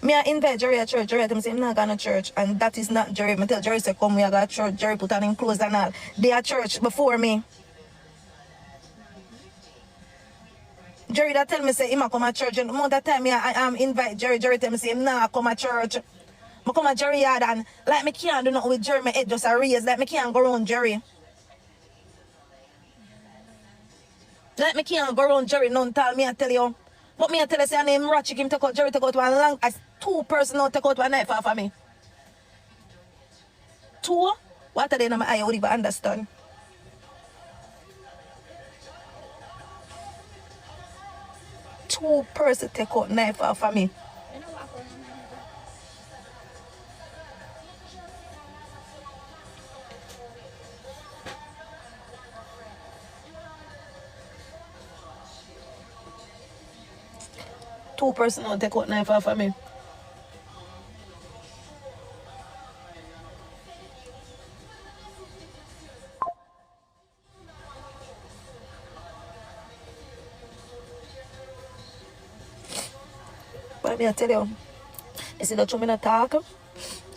Me I invite Jerry at church. Jerry tell me say I'm not going to church, and that is not Jerry. I tell Jerry say come we are going to church. Jerry put on him clothes and all. They at church before me. Jerry that tell me say him a come at church. And more that time I invite Jerry. Jerry tell me say him not come at church. I come at Jerry yard and like me can't do nothing with Jerry. My head just a raise. Like me can't go around Jerry. Like me can't go around Jerry none tell me I tell you. But me I tell you say name Ratchik him take out Jerry take out one long as 2 person now take out one knife off of me. 2? What are they in my eye? I would even understand. Two person take out knife off of me. Two person now take out knife off of me. But I tell you, you see that you not talk?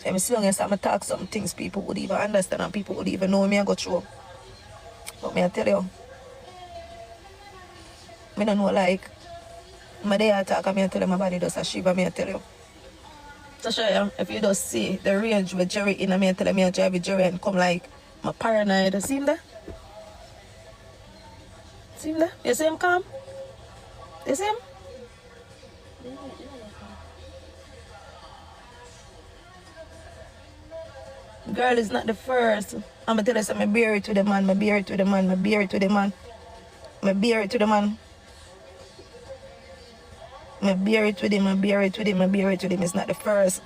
I see long as I talk some things people would even understand and people would even know me and go through. But me I tell you, I don't know like my day I talk and I tell you my body does a shiver, me I tell you. So show you, if you just see the range with Jerry in me I tell me I drive with Jerry and come like my paranoid. See him there? See him there? You see him calm? You see him? Girl is not the first. I'm gonna tell you something, I bear it to the man, I bear it to the man, I bear it to the man. I bear it to the man. I bear it with him, I bear it with him, I bear it with him. It's not the first.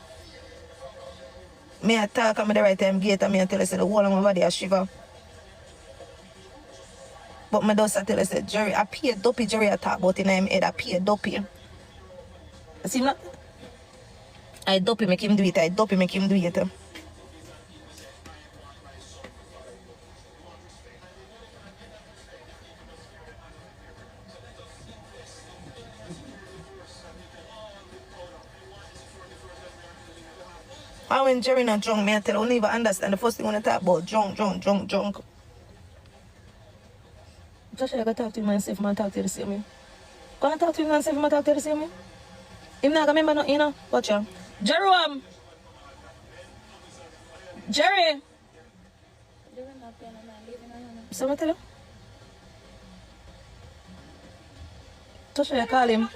Me I talk, I'm the right time gate and me I tell you say the whole of my body a shiver. But my does tell you say Jerry, I pay dopey Jerry I talk about in my head, I pay dopey. See not? I dopey make him do it, I dopey make him do it. And when Jerry not drunk, me I tell you, I don't even understand the first thing when I talk about drunk. Josh, I gotta talk to him and see if I talk to you the same way. Gonna talk to him and see if I talk to you the same way? Him not gonna remember nothing, you know? Watch ya. Jerome! Jerry! So what tell you? Josh, I call him.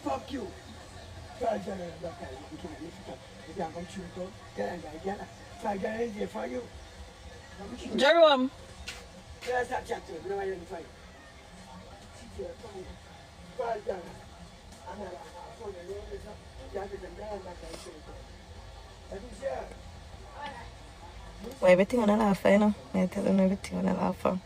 Fuck you. Jerome. Well, everything on a laugh, you know. I tell them everything on a laugh.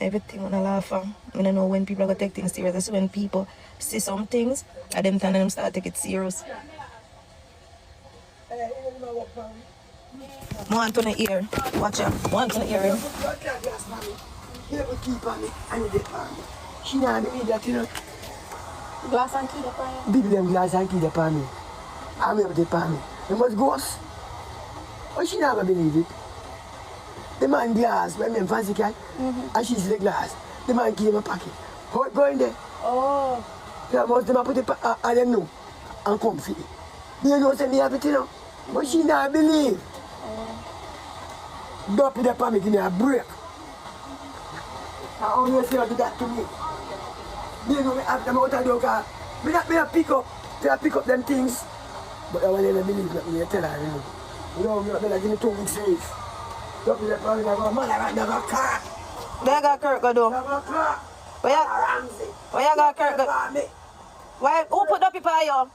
Everything on a laugh. I don't know when people are going to take things serious. That's when people see some things, at them time them start to take it serious. One to the ear. Watch out. One to the ear. She not believe that, you know. Glass and key the pan. Big them glass and key the pan. I'm up the pan. You must ghost. Oh, she not gonna believe it. The man glass, when me fancy cat, and she's the glass. The man give him a packet. How it go in there? Oh. Yeah, most them put it I don't know. And come for it. You know, say me have it, you know. But she not believe. Don't put the pan, give me a break. I always say do that to me. You know, me have them out of the car. Me not pick up them things. But I will never believe that me tell her, you know. You know, me not better give me 2 weeks safe. Don't put the pan, I go, man, I never car. Where got Kirk go do? Never car. Where you got Kirk go? Why? Who put up your fire?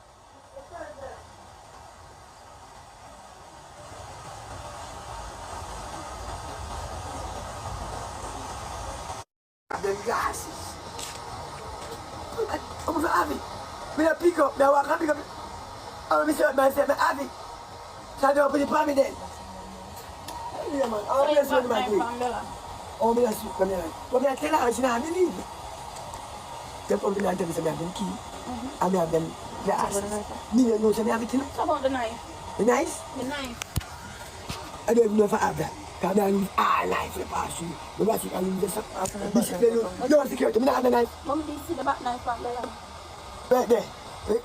The glasses. I'm gonna have it. Me a pick up, me a walk and pick up. And me say myself, me have it. So I don't put it on me then. Yeah, man. How me a sweat my day? How me a sweat my day? But me a tell her, she not believe me. They come to me and tell me, say me have them key. And me have them glass. Me don't know, say me have it, you know. What about the knife? The nice? The knife. I don't even know if I have that. Because I use all knife to pass through. But what you can use this no security, I don't have the knife. Mom, do you see the back knife from there? Right there.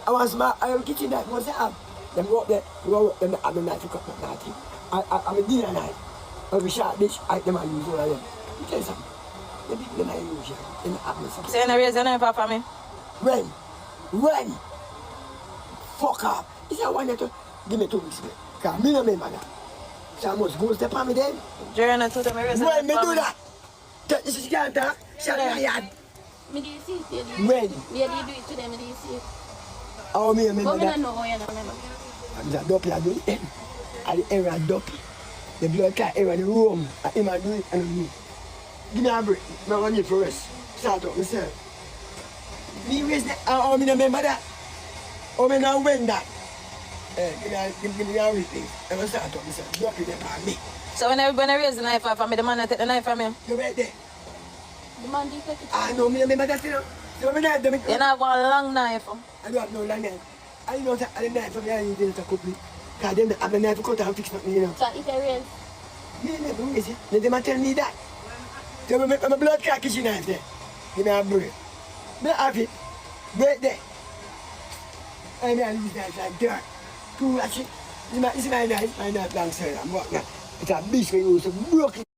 I was my kitchen knife, what's that? Then go up there, go up, then I have the knife to cut my knife. I'm a dinner knife. Every sharp dish, I them I use all of them. You tell you something. The big them I use here in the atmosphere. So you not raise your knife for me? When? Fuck up. He said, why not to give me 2 weeks, man? Because me no remember that. So I must go step on me then. Jerry not to them raise your When knife me for do that? Take this can't talk. Shut my yard. Me do you see it? When? Yeah, do you do it today? Me do you see it? Oh, me remember But me that. don't know how you don't remember. I'm just dopey, I do it then. I the error dopey. The blood clot error, the room. I him I do it and me. Give me a break. I want you for rest. Start up myself. Me raise the, oh, me no remember that. Oh, me now when that. Give me a repeat. I will start up myself. Dopey them on me. So when everybody raise the knife for me, the man that take the knife from you? You right there. The man do you take it? I know me remember that, you know. So me knife, You not have one long knife. I don't have no long knife. I know that the knife from me, I use it to cook me. Because then I have the knife to cut and fix me, you know. So if I raise, Me never raise it. Let them tell me that. So my blood clot kitchen knife there. Give me a break. Me have it. Right there. I mean, I use knife like dirt. Too ratchet. This is my knife long side. I'm walking. It's a beast when you use to broke it.